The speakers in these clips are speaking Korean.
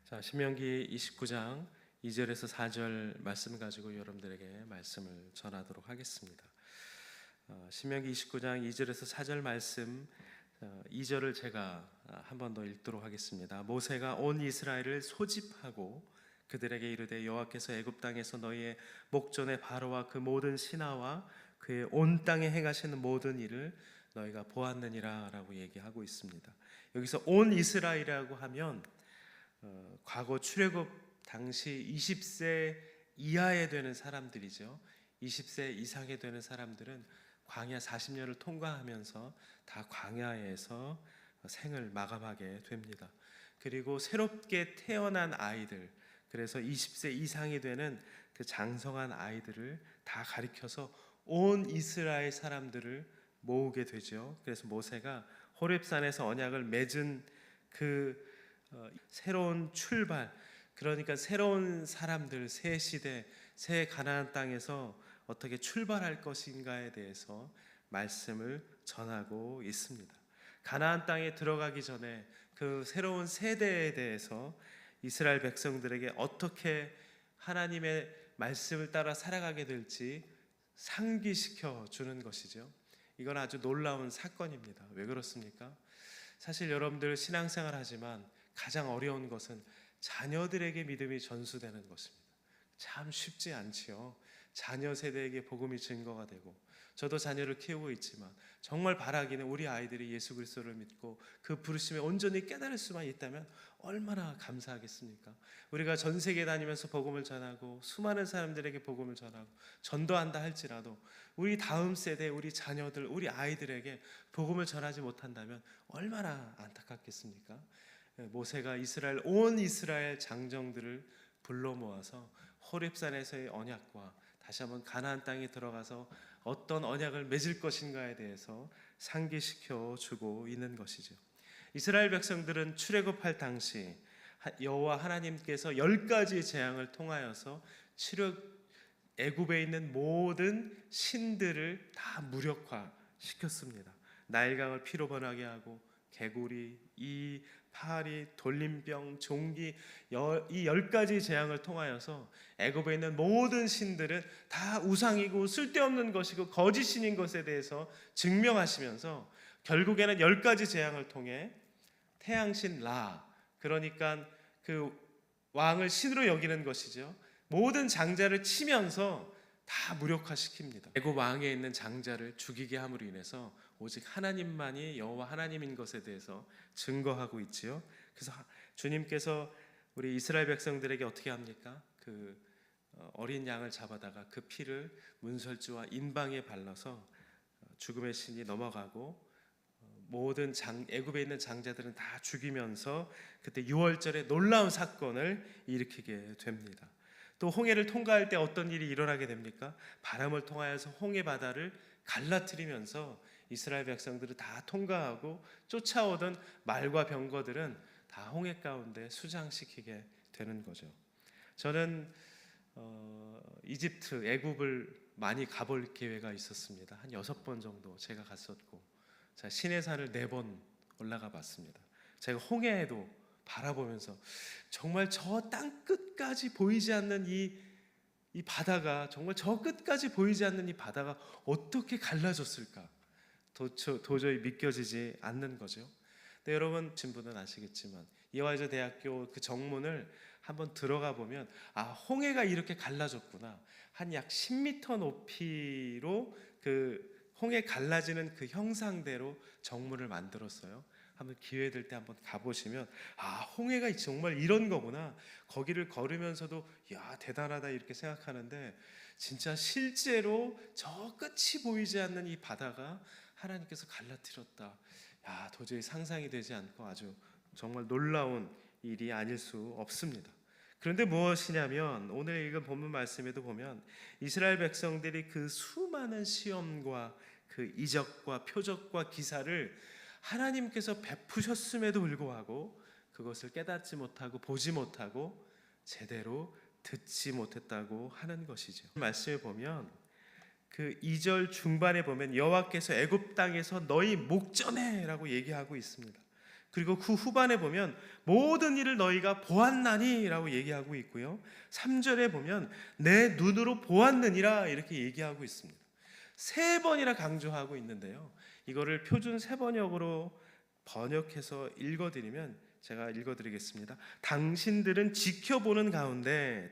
자, 신명기 29장 2절에서 4절 말씀 가지고 여러분들에게 말씀을 전하도록 하겠습니다. 신명기 29장 2절에서 4절 말씀 2절을 제가 한 번 더 읽도록 하겠습니다. 모세가 온 이스라엘을 소집하고 그들에게 이르되 여호와께서 애굽 땅에서 너희의 목전에 바로와 그 모든 신하와 그의 온 땅에 행하시는 모든 일을 너희가 보았느니라 라고 얘기하고 있습니다. 여기서 온 이스라엘이라고 하면 과거 출애굽 당시 20세 이하에 되는 사람들이죠. 20세 이상에 되는 사람들은 광야 40년을 통과하면서 다 광야에서 생을 마감하게 됩니다. 그리고 새롭게 태어난 아이들, 그래서 20세 이상이 되는 그 장성한 아이들을 다 가리켜서 온 이스라엘 사람들을 모으게 되죠. 그래서 모세가 호렙산에서 언약을 맺은 그 새로운 출발, 그러니까 새로운 사람들, 새 시대, 새 가나안 땅에서 어떻게 출발할 것인가에 대해서 말씀을 전하고 있습니다. 가나안 땅에 들어가기 전에 그 새로운 세대에 대해서 이스라엘 백성들에게 어떻게 하나님의 말씀을 따라 살아가게 될지 상기시켜 주는 것이죠. 이건 아주 놀라운 사건입니다. 왜 그렇습니까? 사실 여러분들 신앙생활 하지만 가장 어려운 것은 자녀들에게 믿음이 전수되는 것입니다. 참 쉽지 않지요. 자녀 세대에게 복음이 증거가 되고, 저도 자녀를 키우고 있지만 정말 바라기는 우리 아이들이 예수 그리스도를 믿고 그 부르심에 온전히 깨달을 수만 있다면 얼마나 감사하겠습니까? 우리가 전 세계 다니면서 복음을 전하고 수많은 사람들에게 복음을 전하고 전도한다 할지라도 우리 다음 세대, 우리 자녀들, 우리 아이들에게 복음을 전하지 못한다면 얼마나 안타깝겠습니까? 모세가 온 이스라엘 장정들을 불러 모아서 호렙산에서의 언약과 다시 한번 가나안 땅에 들어가서 어떤 언약을 맺을 것인가에 대해서 상기시켜 주고 있는 것이죠. 이스라엘 백성들은 출애굽할 당시 여호와 하나님께서 10가지 재앙을 통하여서 애굽에 있는 모든 신들을 다 무력화시켰습니다. 나일강을 피로 번하게 하고 개구리, 이 파리, 돌림병, 종기, 이 10가지 재앙을 통하여서 애굽에 있는 모든 신들은 다 우상이고 쓸데없는 것이고 거짓신인 것에 대해서 증명하시면서 결국에는 10가지 재앙을 통해 태양신 라, 그러니까 그 왕을 신으로 여기는 것이죠. 모든 장자를 치면서 다 무력화시킵니다. 애굽 왕에 있는 장자를 죽이게 함으로 인해서 오직 하나님만이 여호와 하나님인 것에 대해서 증거하고 있지요. 그래서 주님께서 우리 이스라엘 백성들에게 어떻게 합니까? 그 어린 양을 잡아다가 그 피를 문설주와 인방에 발라서 죽음의 신이 넘어가고 모든 애굽에 있는 장자들은 다 죽이면서 그때 유월절에 놀라운 사건을 일으키게 됩니다. 또 홍해를 통과할 때 어떤 일이 일어나게 됩니까? 바람을 통하여서 홍해 바다를 갈라뜨리면서 이스라엘 백성들을 다 통과하고 쫓아오던 말과 병거들은 다 홍해 가운데 수장시키게 되는 거죠. 저는 이집트, 애굽을 많이 가볼 기회가 있었습니다. 한 6번 정도 제가 갔었고, 시내산을 4번 올라가 봤습니다. 제가 홍해에도 바라보면서 정말 저 땅 끝까지 보이지 않는 이 바다가, 정말 저 끝까지 보이지 않는 이 바다가 어떻게 갈라졌을까? 도저히 믿겨지지 않는 거죠. 근데 여러분 친분은 아시겠지만 이화여자 대학교 그 정문을 한번 들어가 보면 홍해가 이렇게 갈라졌구나. 한 약 10m 높이로 그 홍해 갈라지는 그 형상대로 정문을 만들었어요. 한번 기회 될 때 한번 가보시면 홍해가 정말 이런 거구나. 거기를 걸으면서도 대단하다 이렇게 생각하는데, 진짜 실제로 저 끝이 보이지 않는 이 바다가 하나님께서 갈라뜨렸다. 도저히 상상이 되지 않고 아주 정말 놀라운 일이 아닐 수 없습니다. 그런데 무엇이냐면 오늘 읽은 본문 말씀에도 보면 이스라엘 백성들이 그 수많은 시험과 그 이적과 표적과 기사를 하나님께서 베푸셨음에도 불구하고 그것을 깨닫지 못하고 보지 못하고 제대로 듣지 못했다고 하는 것이죠. 말씀에 보면 그 2절 중반에 보면 여호와께서 애굽 땅에서 너희 목전에라고 얘기하고 있습니다. 그리고 그 후반에 보면 모든 일을 너희가 보았나니 라고 얘기하고 있고요. 3절에 보면 내 눈으로 보았느니라 이렇게 얘기하고 있습니다. 3번이나 강조하고 있는데요. 이거를 표준 세번역으로 번역해서 읽어드리면, 제가 읽어드리겠습니다. 당신들이 지켜보는 가운데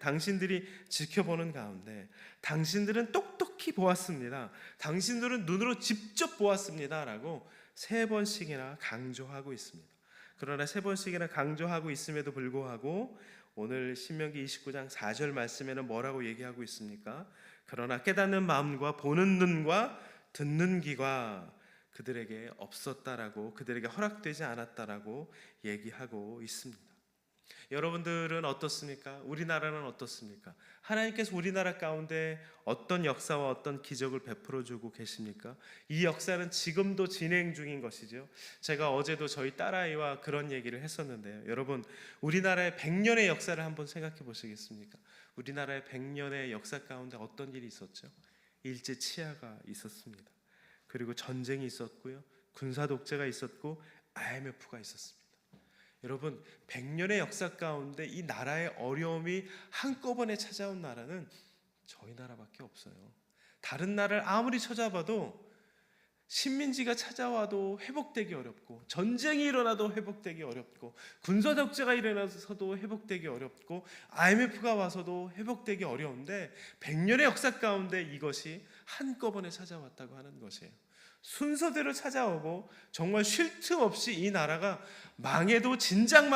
당신들은 똑똑히 보았습니다. 당신들은 눈으로 직접 보았습니다 라고 3번씩이나 강조하고 있습니다. 그러나 3번씩이나 강조하고 있음에도 불구하고 오늘 신명기 29장 4절 말씀에는 뭐라고 얘기하고 있습니까? 그러나 깨닫는 마음과 보는 눈과 듣는 귀가 그들에게 없었다라고, 그들에게 허락되지 않았다라고 얘기하고 있습니다. 여러분들은 어떻습니까? 우리나라는 어떻습니까? 하나님께서 우리나라 가운데 어떤 역사와 어떤 기적을 베풀어 주고 계십니까? 이 역사는 지금도 진행 중인 것이죠. 제가 어제도 저희 딸아이와 그런 얘기를 했었는데요. 여러분, 우리나라의 100년의 역사를 한번 생각해 보시겠습니까? 우리나라의 100년의 역사 가운데 어떤 일이 있었죠? 일제 치하가 있었습니다. 그리고 전쟁이 있었고요, 군사 독재가 있었고 IMF가 있었습니다. 여러분, 100년의 역사 가운데 이 나라의 어려움이 한꺼번에 찾아온 나라는 저희 나라밖에 없어요. 다른 나라를 아무리 찾아봐도 식민지가 찾아와도 회복되기 어렵고, 전쟁이 일어나도 회복되기 어렵고, 군사 독재가 일어나서도 회복되기 어렵고, IMF가 와서도 회복되기 어려운데 100년의 역사 가운데 이것이 한꺼번에 찾아왔다고 하는 것이에요. 순서대로 찾아오고 정말 쉴 틈 없이 이 나라가 망해도 진작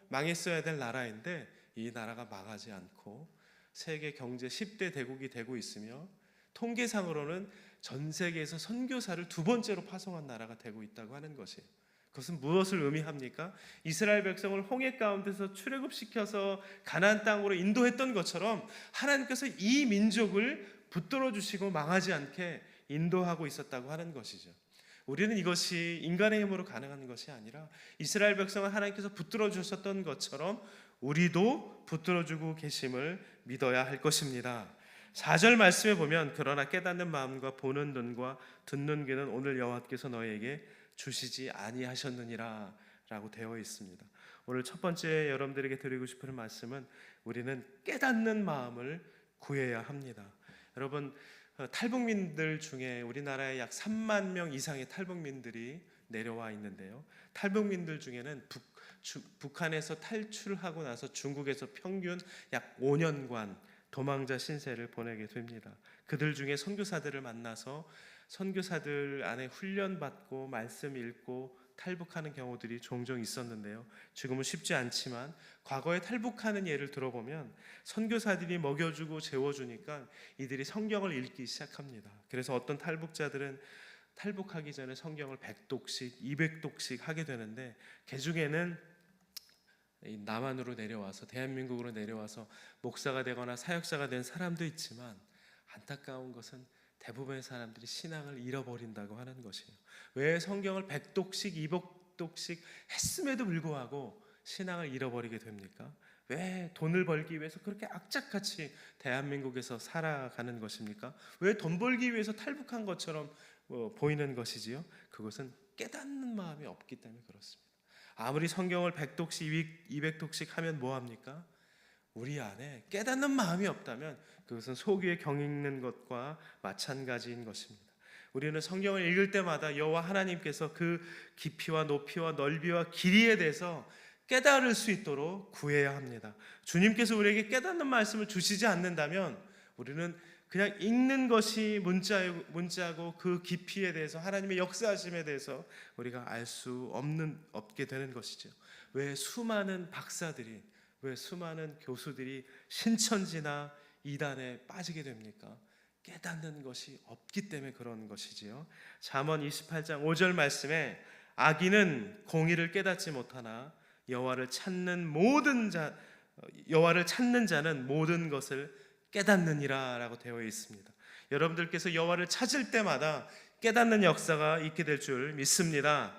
망했어야 될 나라인데 이 나라가 망하지 않고 세계 경제 10대 대국이 되고 있으며, 통계상으로는 전 세계에서 선교사를 2번째로 파송한 나라가 되고 있다고 하는 것이에요. 그것은 무엇을 의미합니까? 이스라엘 백성을 홍해 가운데서 출애굽시켜서 가나안 땅으로 인도했던 것처럼 하나님께서 이 민족을 붙들어 주시고 망하지 않게 인도하고 있었다고 하는 것이죠. 우리는 이것이 인간의 힘으로 가능한 것이 아니라 이스라엘 백성을 하나님께서 붙들어 주셨던 것처럼 우리도 붙들어 주고 계심을 믿어야 할 것입니다. 4절 말씀에 보면 그러나 깨닫는 마음과 보는 눈과 듣는 귀는 오늘 여호와께서 너희에게 주시지 아니하셨느니라 라고 되어 있습니다. 오늘 첫 번째 여러분들에게 드리고 싶은 말씀은 우리는 깨닫는 마음을 구해야 합니다. 여러분, 탈북민들 중에 우리나라에 약 3만 명 이상의 탈북민들이 내려와 있는데요. 탈북민들 중에는 북한에서 탈출하고 나서 중국에서 평균 약 5년간 도망자 신세를 보내게 됩니다. 그들 중에 선교사들을 만나서 선교사들 안에 훈련받고 말씀 읽고 탈북하는 경우들이 종종 있었는데요. 지금은 쉽지 않지만 과거에 탈북하는 예를 들어보면 선교사들이 먹여주고 재워주니까 이들이 성경을 읽기 시작합니다. 그래서 어떤 탈북자들은 탈북하기 전에 성경을 100독씩 200독씩 하게 되는데, 그 중에는 남한으로 내려와서 대한민국으로 내려와서 목사가 되거나 사역자가 된 사람도 있지만 안타까운 것은 대부분의 사람들이 신앙을 잃어버린다고 하는 것이에요. 왜 성경을 100독씩 200독씩 했음에도 불구하고 신앙을 잃어버리게 됩니까? 왜 돈을 벌기 위해서 그렇게 악착같이 대한민국에서 살아가는 것입니까? 왜 돈 벌기 위해서 탈북한 것처럼 보이는 것이지요? 그것은 깨닫는 마음이 없기 때문에 그렇습니다. 아무리 성경을 100독씩 200독씩 하면 뭐합니까? 우리 안에 깨닫는 마음이 없다면 그것은 소귀에 경 읽는 것과 마찬가지인 것입니다. 우리는 성경을 읽을 때마다 여호와 하나님께서 그 깊이와 높이와 넓이와 길이에 대해서 깨달을 수 있도록 구해야 합니다. 주님께서 우리에게 깨닫는 말씀을 주시지 않는다면 우리는 그냥 읽는 것이 문자고 그 깊이에 대해서, 하나님의 역사하심에 대해서 우리가 알 수 없게 되는 것이죠. 왜 수많은 박사들이, 왜 수많은 교수들이 신천지나 이단에 빠지게 됩니까? 깨닫는 것이 없기 때문에 그런 것이지요. 잠언 28장 5절 말씀에 악인은 공의를 깨닫지 못하나 여호와를 찾는 자는 모든 것을 깨닫느니라 라고 되어 있습니다. 여러분들께서 여호와를 찾을 때마다 깨닫는 역사가 있게 될 줄 믿습니다.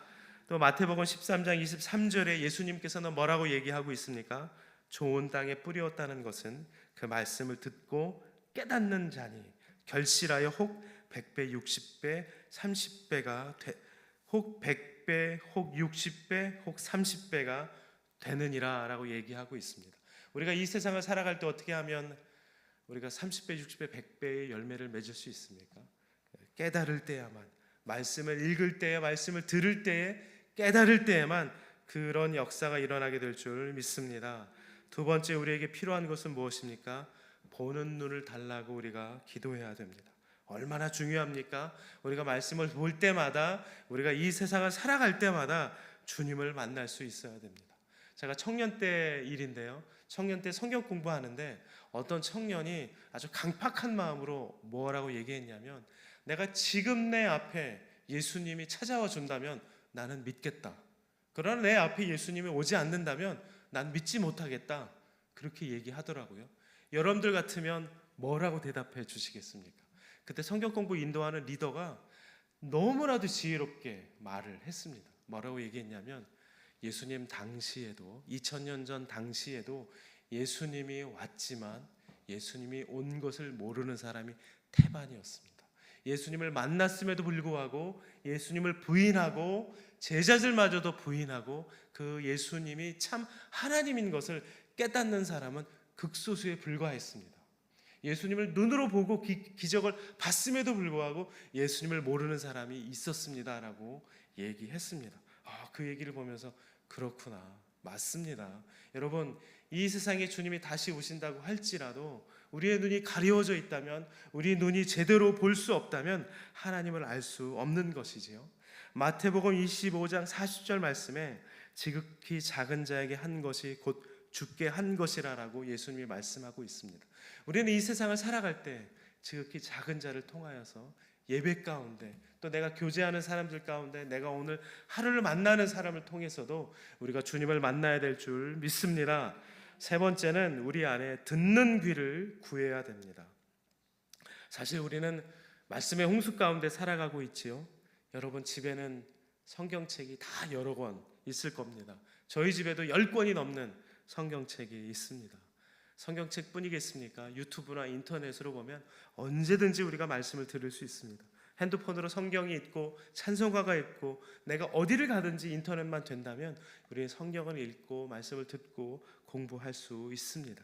또 마태복음 13장 23절에 예수님께서는 뭐라고 얘기하고 있습니까? 좋은 땅에 뿌리었다는 것은 그 말씀을 듣고 깨닫는 자니 혹 100배, 60배, 30배가 혹 100배, 100배, 혹 60배, 혹 30배가 되느니라 라고 얘기하고 있습니다. 우리가 이 세상을 살아갈 때 어떻게 하면 우리가 30배, 60배, 100배의 열매를 맺을 수 있습니까? 깨달을 때야만, 말씀을 읽을 때에, 말씀을 들을 때에, 깨달을 때에만 그런 역사가 일어나게 될 줄 믿습니다. 두 번째, 우리에게 필요한 것은 무엇입니까? 보는 눈을 달라고 우리가 기도해야 됩니다. 얼마나 중요합니까? 우리가 말씀을 볼 때마다, 우리가 이 세상을 살아갈 때마다 주님을 만날 수 있어야 됩니다. 제가 청년 때 일인데요, 청년 때 성경 공부하는데 어떤 청년이 아주 강팍한 마음으로 뭐라고 얘기했냐면, 내가 지금 내 앞에 예수님이 찾아와 준다면 나는 믿겠다. 그러나 내 앞에 예수님이 오지 않는다면 난 믿지 못하겠다. 그렇게 얘기하더라고요. 여러분들 같으면 뭐라고 대답해 주시겠습니까? 그때 성경 공부 인도하는 리더가 너무나도 지혜롭게 말을 했습니다. 뭐라고 얘기했냐면, 예수님 당시에도, 2000년 전 당시에도 예수님이 왔지만 예수님이 온 것을 모르는 사람이 태반이었습니다. 예수님을 만났음에도 불구하고 예수님을 부인하고 제자들마저도 부인하고 그 예수님이 참 하나님인 것을 깨닫는 사람은 극소수에 불과했습니다. 예수님을 눈으로 보고 기적을 봤음에도 불구하고 예수님을 모르는 사람이 있었습니다라고 얘기했습니다. 그 얘기를 보면서 그렇구나, 맞습니다. 여러분, 이 세상에 주님이 다시 오신다고 할지라도 우리의 눈이 가려워져 있다면, 우리 눈이 제대로 볼 수 없다면 하나님을 알 수 없는 것이지요. 마태복음 25장 40절 말씀에 지극히 작은 자에게 한 것이 곧 죽게 한 것이라라고 예수님이 말씀하고 있습니다. 우리는 이 세상을 살아갈 때 지극히 작은 자를 통하여서 예배 가운데, 또 내가 교제하는 사람들 가운데, 내가 오늘 하루를 만나는 사람을 통해서도 우리가 주님을 만나야 될 줄 믿습니다. 세 번째는 우리 안에 듣는 귀를 구해야 됩니다. 사실 우리는 말씀의 홍수 가운데 살아가고 있지요. 여러분 집에는 성경책이 다 여러 권 있을 겁니다. 저희 집에도 10권이 넘는 성경책이 있습니다. 성경책 뿐이겠습니까? 유튜브나 인터넷으로 보면 언제든지 우리가 말씀을 들을 수 있습니다. 핸드폰으로 성경이 있고 찬송가가 있고, 내가 어디를 가든지 인터넷만 된다면 우리의 성경을 읽고 말씀을 듣고 공부할 수 있습니다.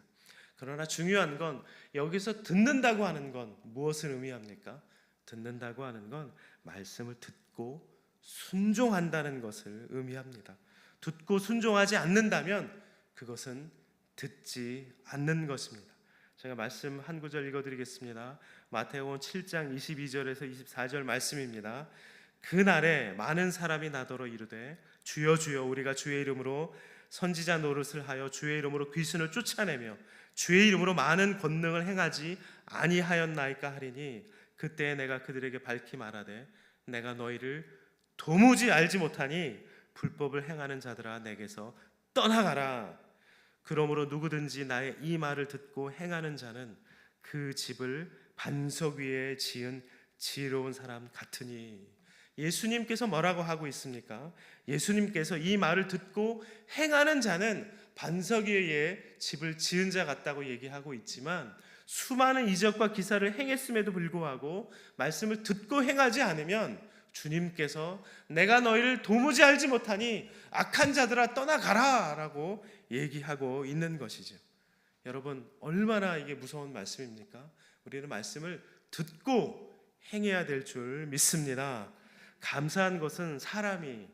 그러나 중요한 건, 여기서 듣는다고 하는 건 무엇을 의미합니까? 듣는다고 하는 건 말씀을 듣고 순종한다는 것을 의미합니다. 듣고 순종하지 않는다면 그것은 듣지 않는 것입니다. 제가 말씀 한 구절 읽어드리겠습니다. 마태복음 7장 22절에서 24절 말씀입니다. 그날에 많은 사람이 나더러 이르되 주여 주여 우리가 주의 이름으로 선지자 노릇을 하여 주의 이름으로 귀신을 쫓아내며 주의 이름으로 많은 권능을 행하지 아니하였나이까 하리니, 그때 내가 그들에게 밝히 말하되 내가 너희를 도무지 알지 못하니 불법을 행하는 자들아 내게서 떠나가라. 그러므로 누구든지 나의 이 말을 듣고 행하는 자는 그 집을 반석 위에 지은 지혜로운 사람 같으니. 예수님께서 뭐라고 하고 있습니까? 예수님께서 이 말을 듣고 행하는 자는 반석 위에 집을 지은 자 같다고 얘기하고 있지만, 수많은 이적과 기사를 행했음에도 불구하고 말씀을 듣고 행하지 않으면 주님께서 내가 너희를 도무지 알지 못하니 악한 자들아 떠나가라 라고 얘기하고 있는 것이죠. 여러분, 얼마나 이게 무서운 말씀입니까? 우리는 말씀을 듣고 행해야 될 줄 믿습니다. 감사한 것은 사람이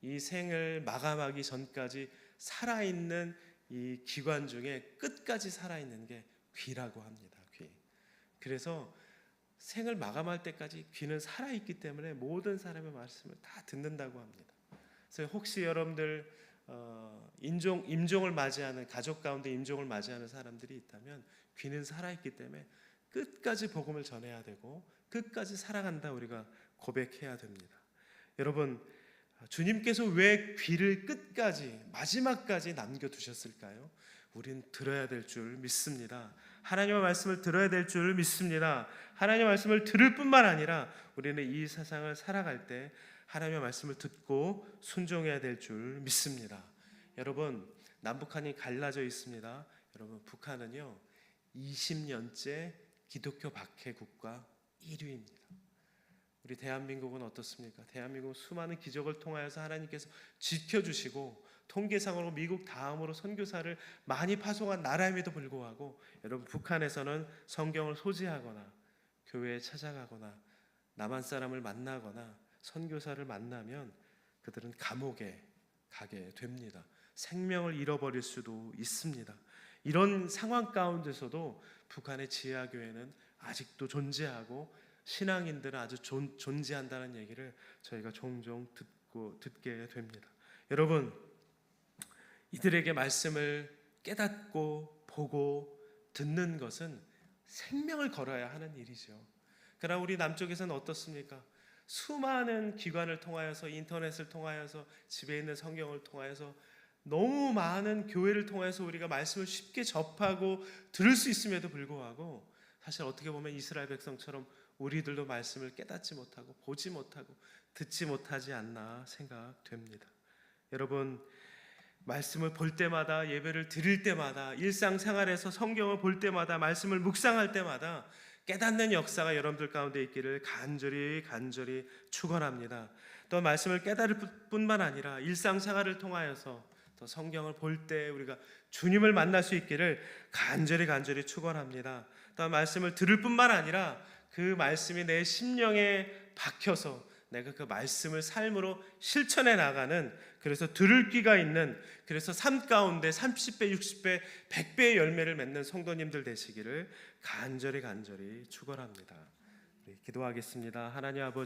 이 생을 마감하기 전까지 살아있는 이 기관 중에 끝까지 살아있는 게 귀라고 합니다. 귀. 그래서 생을 마감할 때까지 귀는 살아있기 때문에 모든 사람의 말씀을 다 듣는다고 합니다. 그래서 혹시 여러분들 임종을 맞이하는, 가족 가운데 임종을 맞이하는 사람들이 있다면 귀는 살아있기 때문에 끝까지 복음을 전해야 되고 끝까지 살아간다 우리가 고백해야 됩니다. 여러분, 주님께서 왜 귀를 끝까지 마지막까지 남겨두셨을까요? 우린 들어야 될 줄 믿습니다. 하나님의 말씀을 들어야 될 줄 믿습니다. 하나님의 말씀을 들을 뿐만 아니라 우리는 이 세상을 살아갈 때 하나님의 말씀을 듣고 순종해야 될 줄 믿습니다. 여러분, 남북한이 갈라져 있습니다. 여러분, 우리 대한민국은 어떻습니까? 대한민국은 수많은 기적을 통하여서 하나님께서 지켜주시고 통계상으로 미국 다음으로 선교사를 많이 파송한 나라임에도 불구하고 여러분, 북한에서는 성경을 소지하거나 교회에 찾아가거나 남한 사람을 만나거나 선교사를 만나면 그들은 감옥에 가게 됩니다. 생명을 잃어버릴 수도 있습니다. 이런 상황 가운데서도 북한의 지하교회는 아직도 존재하고 신앙인들은 아주 존재한다는 얘기를 저희가 종종 듣게 됩니다. 여러분, 이들에게 말씀을 깨닫고 보고 듣는 것은 생명을 걸어야 하는 일이죠. 그러나 우리 남쪽에서는 어떻습니까? 수많은 기관을 통하여서, 인터넷을 통하여서, 집에 있는 성경을 통하여서, 너무 많은 교회를 통해서 우리가 말씀을 쉽게 접하고 들을 수 있음에도 불구하고 사실 어떻게 보면 이스라엘 백성처럼 우리들도 말씀을 깨닫지 못하고 보지 못하고 듣지 못하지 않나 생각됩니다. 여러분, 말씀을 볼 때마다, 예배를 드릴 때마다, 일상생활에서 성경을 볼 때마다, 말씀을 묵상할 때마다 깨닫는 역사가 여러분들 가운데 있기를 간절히 축원합니다. 또 말씀을 깨달을 뿐만 아니라 일상생활을 통하여서 또 성경을 볼 때 우리가 주님을 만날 수 있기를 간절히 축원합니다. 또 말씀을 들을 뿐만 아니라 그 말씀이 내 심령에 박혀서 내가 그 말씀을 삶으로 실천해 나가는, 그래서 들을 귀가 있는, 그래서 삶 가운데 30배, 60배, 100배의 열매를 맺는 성도님들 되시기를 간절히 축원합니다. 기도하겠습니다. 하나님 아버지,